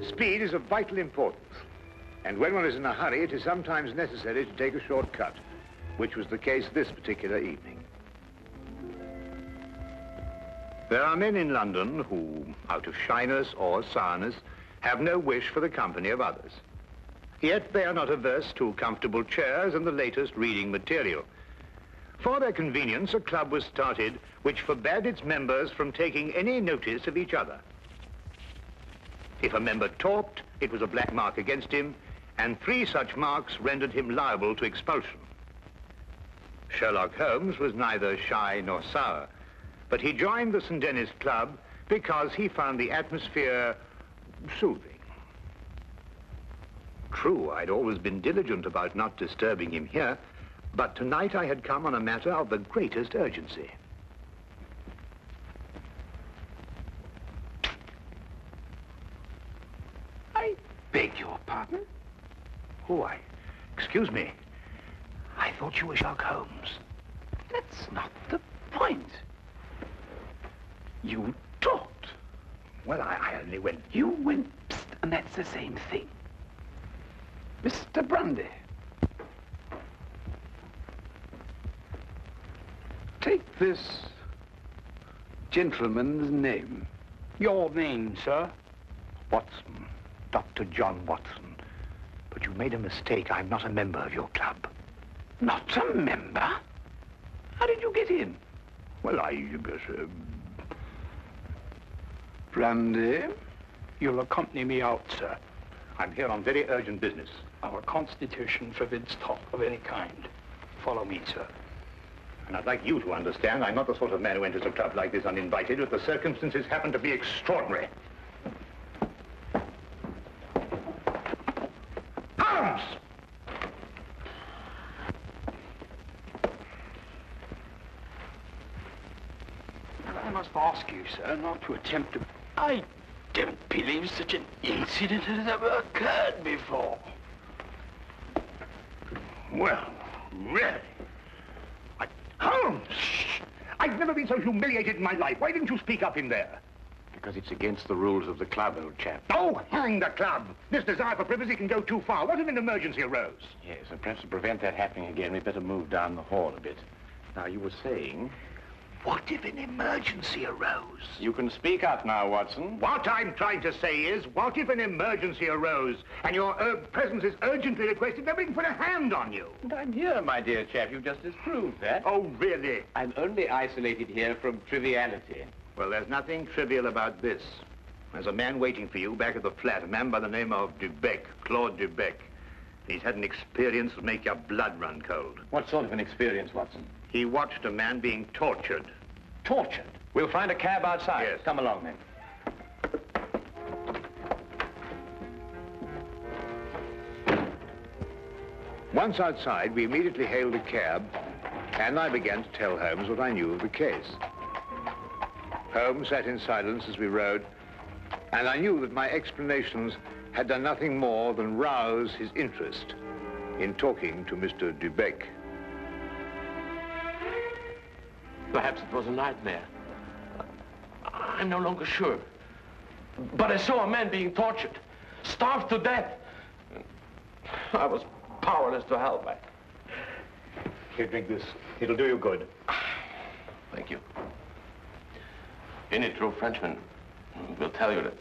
Speed is of vital importance. And when one is in a hurry, it is sometimes necessary to take a short cut, which was the case this particular evening. There are men in London who, out of shyness or sourness, have no wish for the company of others. Yet they are not averse to comfortable chairs and the latest reading material. For their convenience, a club was started which forbade its members from taking any notice of each other. If a member talked, it was a black mark against him, and 3 such marks rendered him liable to expulsion. Sherlock Holmes was neither shy nor sour, but he joined the St. Denis Club because he found the atmosphere soothing. True, I'd always been diligent about not disturbing him here, but tonight I had come on a matter of the greatest urgency. I beg your pardon? Oh, excuse me. I thought you were Sherlock Holmes. That's not the point. You talked. Well, I only went... You went psst, and that's the same thing. Mr. Grundy. Take this gentleman's name. Your name, sir? Watson. Dr. John Watson. But you made a mistake. I'm not a member of your club. Not a member? How did you get in? Well, Brandy? You'll accompany me out, sir. I'm here on very urgent business. Our constitution forbids talk of any kind. Follow me, sir. And I'd like you to understand I'm not the sort of man who enters a club like this uninvited, but the circumstances happen to be extraordinary. Holmes! I must ask you, sir, not to attempt to... I don't believe such an incident has ever occurred before. Well, really? Holmes! I've never been so humiliated in my life. Why didn't you speak up in there? Because it's against the rules of the club, old chap. Oh, hang the club. This desire for privacy can go too far. What if an emergency arose? Yes, and perhaps to prevent that happening again, we'd better move down the hall a bit. Now, you were saying... What if an emergency arose? You can speak up now, Watson. What I'm trying to say is, what if an emergency arose and your presence is urgently requested? Nobody can put a hand on you. And I'm here, my dear chap. You've just disproved that. Oh, really? I'm only isolated here from triviality. Well, there's nothing trivial about this. There's a man waiting for you back at the flat, a man by the name of Dubec, Claude Dubec. He's had an experience that make your blood run cold. What sort of an experience, Watson? He watched a man being tortured. Tortured? We'll find a cab outside. Yes. Come along, then. Once outside, we immediately hailed a cab, and I began to tell Holmes what I knew of the case. Holmes sat in silence as we rode, and I knew that my explanations had done nothing more than rouse his interest in talking to Mr. Dubec. Perhaps it was a nightmare. I'm no longer sure. But I saw a man being tortured, starved to death. I was powerless to help. Here, drink this. It'll do you good. Thank you. Any true Frenchman will tell you that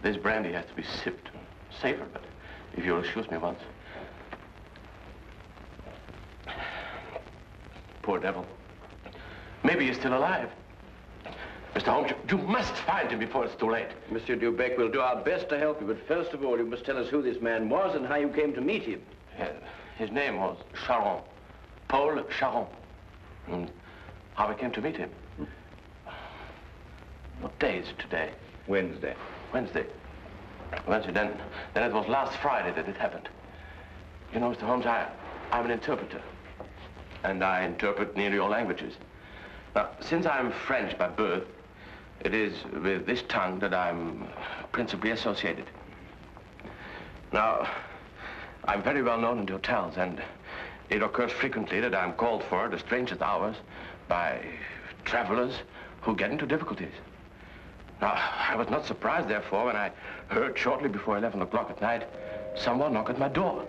this brandy has to be sipped and savored, but if you'll excuse me once. Poor devil. Maybe he's still alive. Mr. Holmes, you must find him before it's too late. Monsieur Dubec, we'll do our best to help you, but first of all, you must tell us who this man was and how you came to meet him. His name was Charon, Paul Charon. And how I came to meet him. What day is it today? Wednesday. Wednesday. Wednesday, then it was last Friday that it happened. You know, Mr. Holmes, I'm an interpreter. And I interpret nearly all languages. Now, since I'm French by birth, it is with this tongue that I'm principally associated. Now, I'm very well known in the hotels, and it occurs frequently that I'm called for at the strangest hours by travelers who get into difficulties. Now, I was not surprised, therefore, when I heard shortly before 11 o'clock at night someone knock at my door.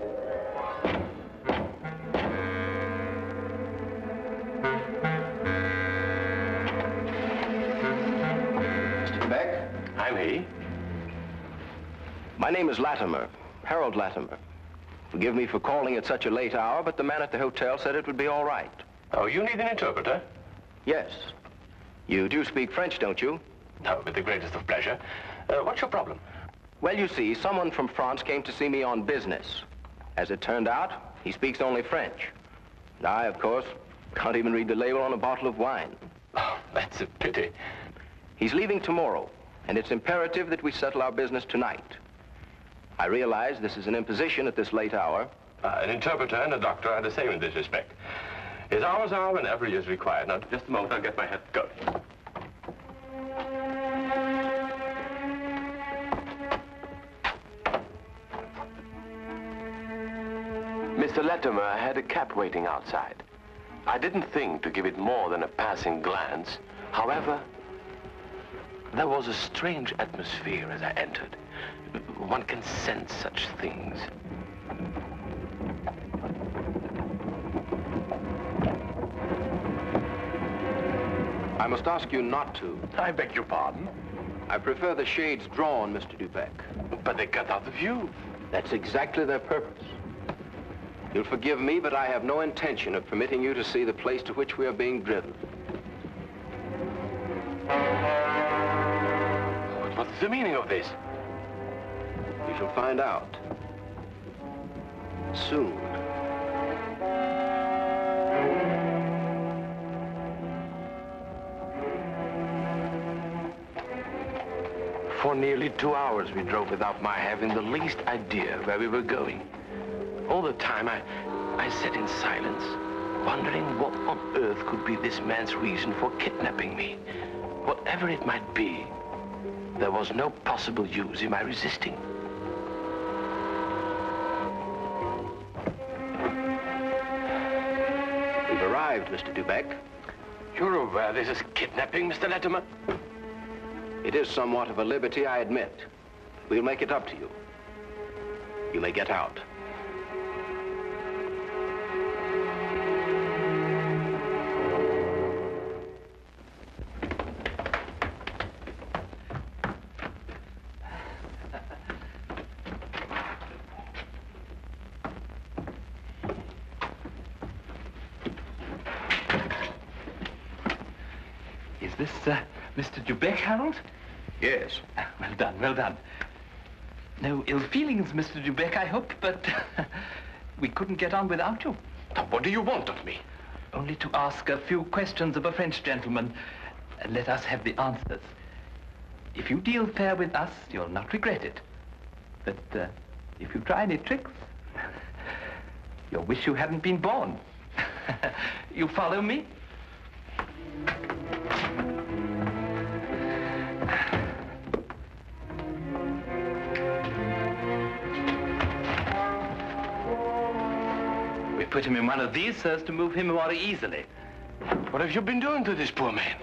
Mr. Beck? I'm he. My name is Latimer, Harold Latimer. Forgive me for calling at such a late hour, but the man at the hotel said it would be all right. Oh, you need an interpreter? Yes. You do speak French, don't you? No, with the greatest of pleasure. What's your problem? Well, you see, someone from France came to see me on business. As it turned out, he speaks only French. And I, of course, can't even read the label on a bottle of wine. Oh, that's a pity. He's leaving tomorrow, and it's imperative that we settle our business tonight. I realize this is an imposition at this late hour. An interpreter and a doctor are the same in this respect. His hours are whenever he is required. Now, just a moment, I'll get my hat going. Mr. Latimer had a cab waiting outside. I didn't think to give it more than a passing glance. However, there was a strange atmosphere as I entered. One can sense such things. I must ask you not to. I beg your pardon? I prefer the shades drawn, Mr. Dubeck. But they cut out the view. That's exactly their purpose. You'll forgive me, but I have no intention of permitting you to see the place to which we are being driven. What's the meaning of this? You shall find out. Soon. For nearly 2 hours we drove without my having the least idea where we were going. All the time I sat in silence, wondering what on earth could be this man's reason for kidnapping me. Whatever it might be, there was no possible use in my resisting. We've arrived, Mr. Dubeck. You're aware this is kidnapping, Mr. Latimer? It is somewhat of a liberty, I admit. We'll make it up to you. You may get out. Is this, Mr. Dubeck, Harold? Yes. Well done, well done. No ill feelings, Mr. Dubeck, I hope, but we couldn't get on without you. Now, what do you want of me? Only to ask a few questions of a French gentleman, and let us have the answers. If you deal fair with us, you'll not regret it. But if you try any tricks, you'll wish you hadn't been born. You follow me? We put him in one of these so as to move him more easily. What have you been doing to this poor man?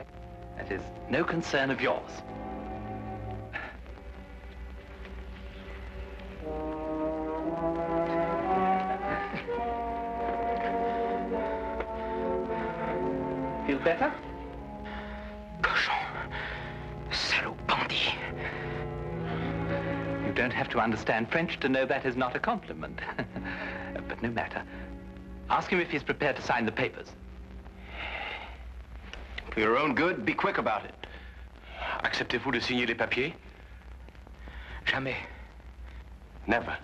That is no concern of yours. Feel better? Cochon. Salaud bandit. You don't have to understand French to know that is not a compliment. But no matter. Ask him if he's prepared to sign the papers. For your own good, be quick about it. Acceptez-vous de signer les papiers? Jamais. Never.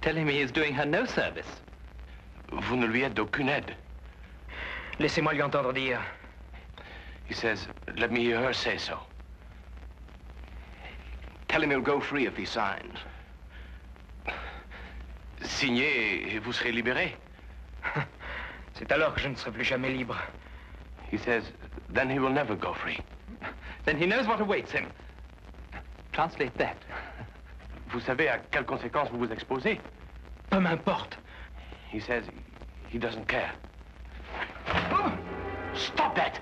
Tell him he is doing her no service. Vous ne lui êtes d'aucune aide. Laissez-moi lui entendre dire. He says, let me hear her say so. Tell him he'll go free if he signs. Signez et vous serez libéré. C'est alors que je ne serai plus jamais libre. He says, then he will never go free. Then he knows what awaits him. Translate that. Vous savez à quelles conséquences vous vous exposez? Peu m'importe. He says he doesn't care. Stop that!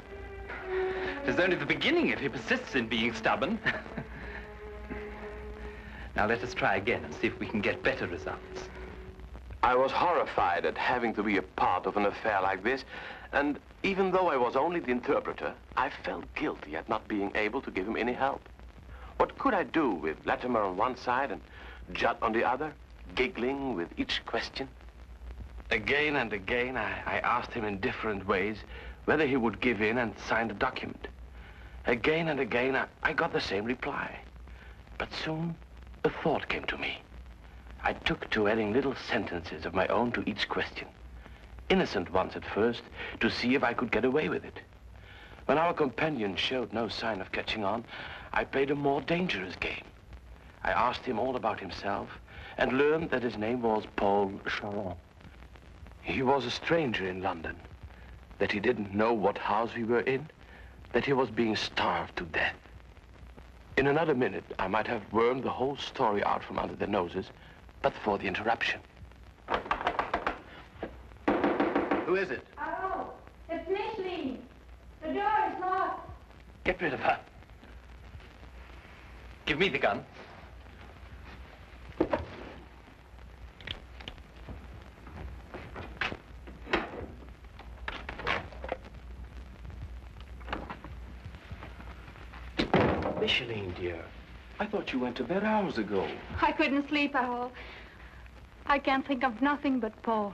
It is only the beginning if he persists in being stubborn. Now let us try again and see if we can get better results. I was horrified at having to be a part of an affair like this, and even though I was only the interpreter, I felt guilty at not being able to give him any help. What could I do with Latimer on one side and Judd on the other, giggling with each question? Again and again, I asked him in different ways whether he would give in and sign the document. Again and again, I got the same reply. But soon, a thought came to me. I took to adding little sentences of my own to each question. Innocent ones at first, to see if I could get away with it. When our companion showed no sign of catching on, I played a more dangerous game. I asked him all about himself and learned that his name was Paul Sherlock. He was a stranger in London, that he didn't know what house we were in, that he was being starved to death. In another minute, I might have wormed the whole story out from under their noses, but for the interruption. Who is it? Oh, it's Micheline. The door is locked. Get rid of her. Give me the gun. Micheline, dear. I thought you went to bed hours ago. I couldn't sleep at all. I can't think of nothing but Paul.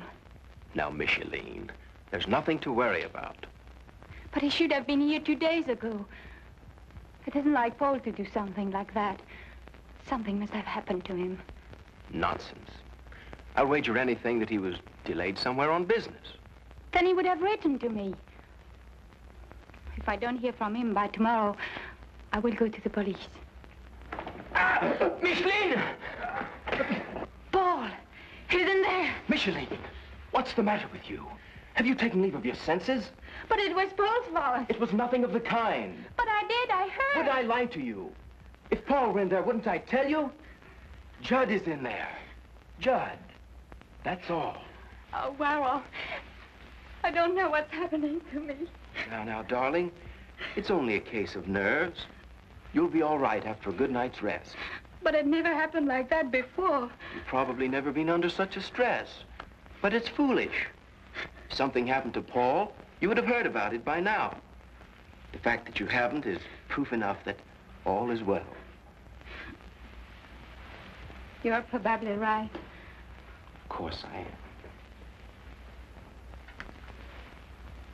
Now, Micheline, there's nothing to worry about. But he should have been here 2 days ago. It isn't like Paul to do something like that. Something must have happened to him. Nonsense. I'll wager anything that he was delayed somewhere on business. Then he would have written to me. If I don't hear from him by tomorrow, I will go to the police. Micheline! Paul! He's in there! Micheline, what's the matter with you? Have you taken leave of your senses? But it was Paul's fault. It was nothing of the kind. But I did, I heard. Would I lie to you? If Paul were in there, wouldn't I tell you? Judd is in there. Judd. That's all. Oh, well, I don't know what's happening to me. Now, darling, it's only a case of nerves. You'll be all right after a good night's rest. But it never happened like that before. You've probably never been under such a stress. But it's foolish. If something happened to Paul, you would have heard about it by now. The fact that you haven't is proof enough that all is well. You're probably right. Of course I am.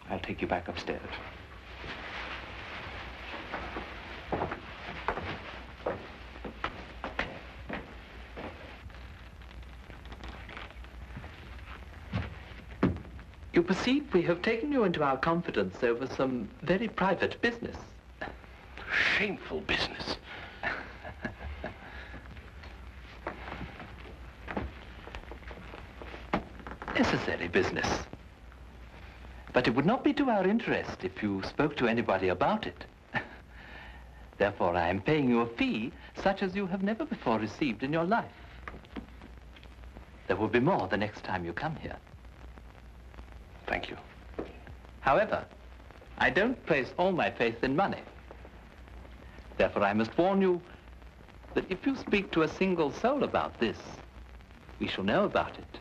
I'll take you back upstairs. You perceive we have taken you into our confidence over some very private business. Shameful business. Necessary business. But it would not be to our interest if you spoke to anybody about it. Therefore, I am paying you a fee such as you have never before received in your life. There will be more the next time you come here. Thank you. However, I don't place all my faith in money. Therefore, I must warn you that if you speak to a single soul about this, we shall know about it.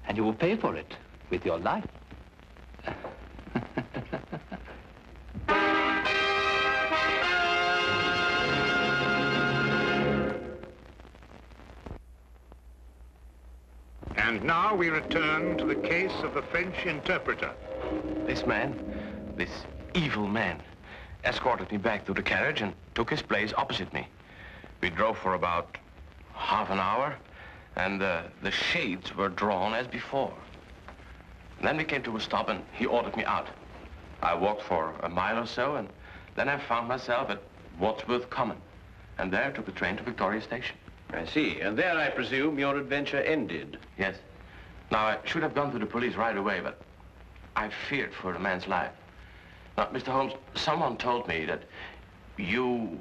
And you will pay for it with your life. And now we return to the case of the French interpreter. This man, this evil man, escorted me back to the carriage and took his place opposite me. We drove for about half an hour, and the shades were drawn as before. Then we came to a stop, and he ordered me out. I walked for a mile or so, and then I found myself at Wadsworth Common, and there took the train to Victoria Station. I see. And there, I presume, your adventure ended. Yes. Now, I should have gone to the police right away, but I feared for the man's life. Now, Mr. Holmes, someone told me that you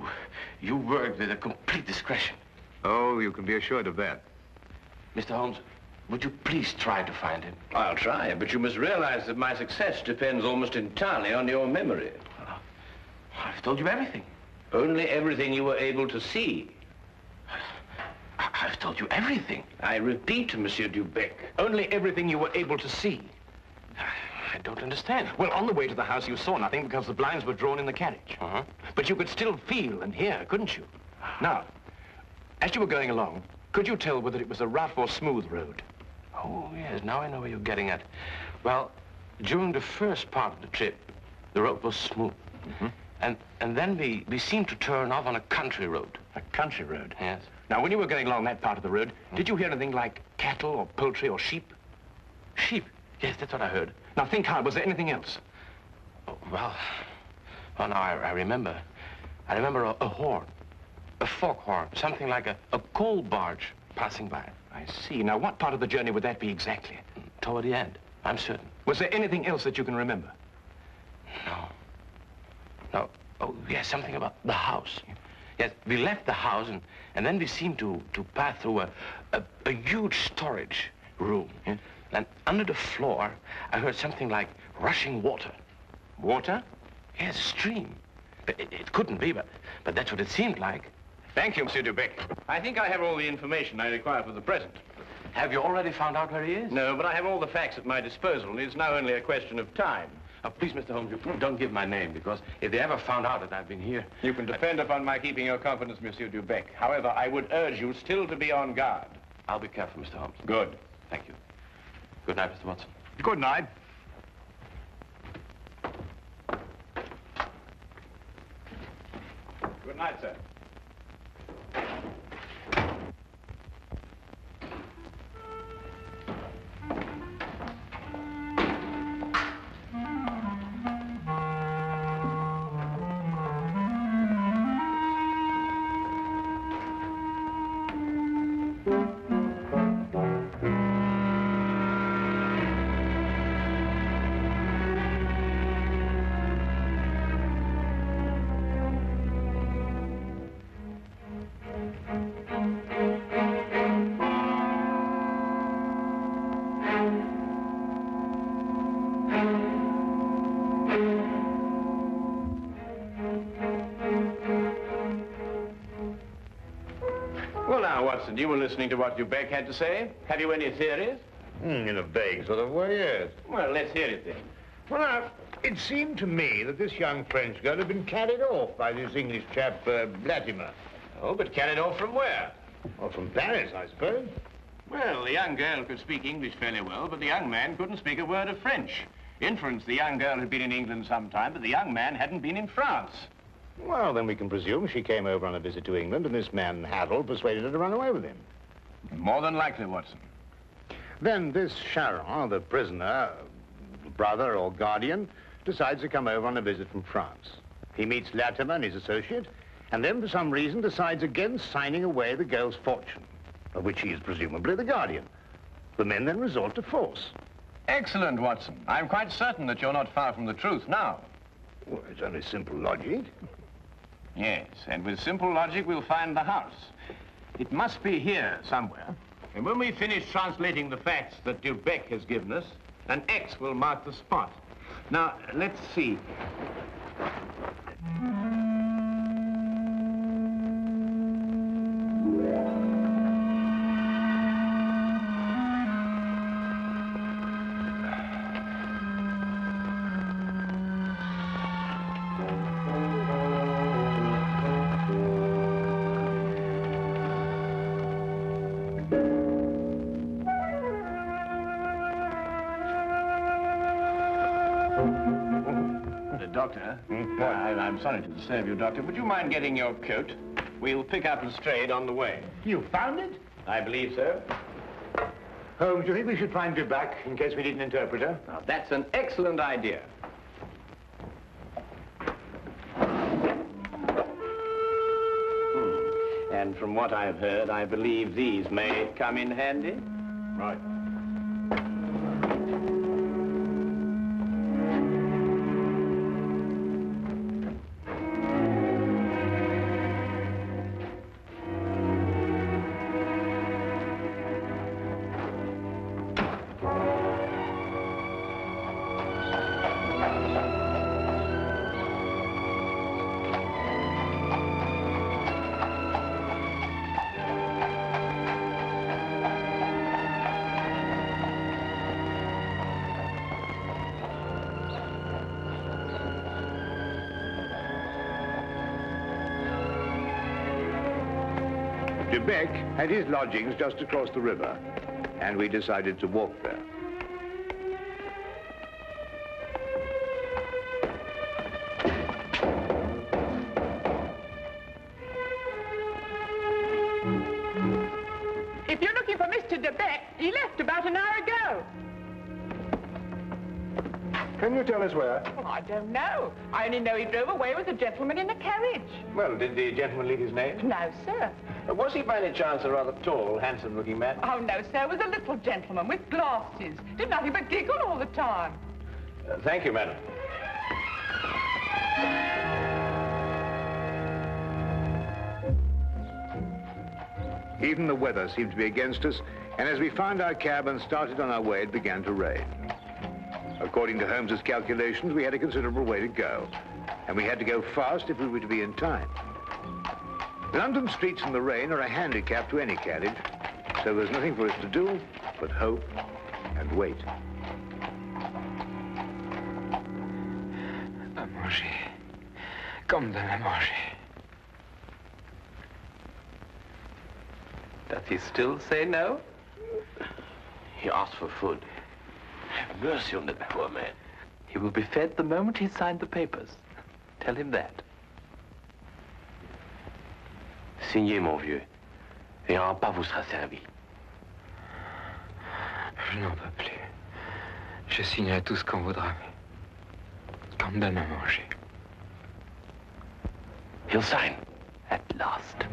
worked with a complete discretion. Oh, you can be assured of that. Mr. Holmes, would you please try to find him? I'll try, but you must realize that my success depends almost entirely on your memory. I've told you everything. Only everything you were able to see. I've told you everything. I repeat, Monsieur Dubec, only everything you were able to see. I don't understand. Well, on the way to the house, you saw nothing because the blinds were drawn in the carriage. Uh-huh. But you could still feel and hear, couldn't you? Now, as you were going along, could you tell whether it was a rough or smooth road? Oh, yes, now I know where you're getting at. Well, during the first part of the trip, the road was smooth. Mm-hmm. And then we seemed to turn off on a country road. A country road? Yes. Now, when you were going along that part of the road, did you hear anything like cattle or poultry or sheep? Sheep? Yes, that's what I heard. Now, think hard. Was there anything else? Oh, well, now I remember. I remember a horn, a foghorn, something like a coal barge passing by. I see. Now, what part of the journey would that be exactly? Toward the end, I'm certain. Was there anything else that you can remember? No. No. Oh, yes, something about the house. Yes, we left the house, and then we seemed to pass through a huge storage room. Yeah? And under the floor, I heard something like rushing water. Water? Yes, a stream. But it couldn't be, but that's what it seemed like. Thank you, Monsieur Dubec. I think I have all the information I require for the present. Have you already found out where he is? No, but I have all the facts at my disposal, and it's now only a question of time. Please, Mr. Holmes, you don't give my name, because if they ever found out that I've been here... You can depend upon my keeping your confidence, Monsieur Dubec. However, I would urge you still to be on guard. I'll be careful, Mr. Holmes. Good. Thank you. Good night, Mr. Watson. Good night. Good night, sir. Well, now, Watson, you were listening to what Dubec had to say. Have you any theories? In a vague sort of way, yes. Well, let's hear it then. Well, now, it seemed to me that this young French girl had been carried off by this English chap, Latimer. Oh, but carried off from where? Or from Paris, I suppose. Well, the young girl could speak English fairly well, but the young man couldn't speak a word of French. Inference, the young girl had been in England some time, but the young man hadn't been in France. Well, then we can presume she came over on a visit to England, and this man, Harold, persuaded her to run away with him. More than likely, Watson. Then this Charon, the prisoner, brother or guardian, decides to come over on a visit from France. He meets Latimer and his associate, and then for some reason decides against signing away the girl's fortune, of which he is presumably the guardian. The men then resort to force. Excellent, Watson. I'm quite certain that you're not far from the truth now. Well, it's only simple logic. Yes, and with simple logic, we'll find the house. It must be here somewhere. And when we finish translating the facts that Dubec has given us, an X will mark the spot. Now, let's see. Doctor, I'm sorry to disturb you, Doctor. Would you mind getting your coat? We'll pick up Lestrade on the way. You found it? I believe so. Holmes, do you think we should try and be back in case we need an interpreter? Now, that's an excellent idea. And from what I've heard, I believe these may come in handy. Right. De Beck had his lodgings just across the river, and we decided to walk there. If you're looking for Mr. De Beck, he left about an hour ago. Can you tell us where? Well, I don't know. I only know he drove away with a gentleman in a carriage. Well, did the gentleman leave his name? No, sir. Was he by any chance a rather tall, handsome-looking man? Oh, no, sir. It was a little gentleman with glasses. Did nothing but giggle all the time. Thank you, madam. Even the weather seemed to be against us, and as we found our cab and started on our way, it began to rain. According to Holmes's calculations, we had a considerable way to go, and we had to go fast if we were to be in time. London streets in the rain are a handicap to any carriage, so there's nothing for us to do but hope and wait. À manger. Comme de la manger. Does he still say no? He asked for food. Have mercy on that poor man. He will be fed the moment he signed the papers. Tell him that. Signez, mon vieux, et un repas vous sera servi. Je n'en peux plus. Je signerai tout ce qu'on voudra, mais qu'on me donne à manger. He'll sign. At last.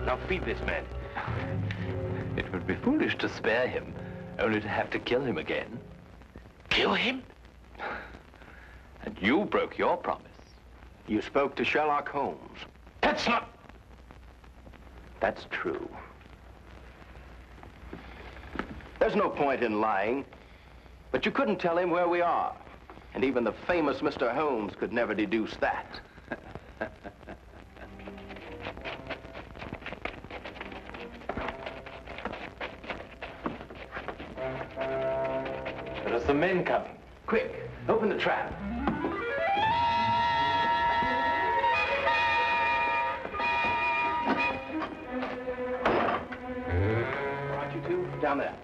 Now feed this man. It would be foolish to spare him, only to have to kill him again. Kill him? And you broke your promise. You spoke to Sherlock Holmes. That's not... That's true. There's no point in lying, but you couldn't tell him where we are. And even the famous Mr. Holmes could never deduce that. There's some men coming. Quick, open the trap. Brought you two down there.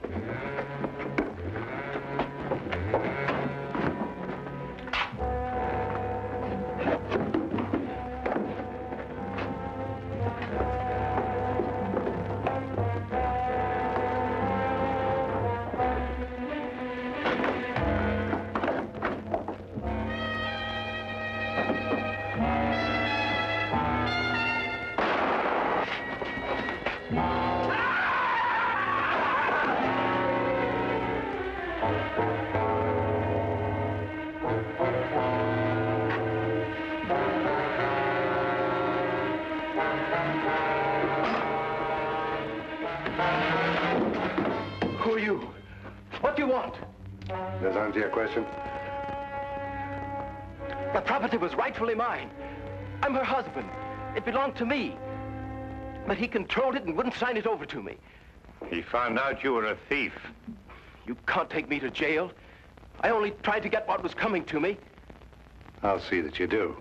Who are you? What do you want? Does that answer your question? The property was rightfully mine. I'm her husband. It belonged to me. But he controlled it and wouldn't sign it over to me. He found out you were a thief. You can't take me to jail. I only tried to get what was coming to me. I'll see that you do.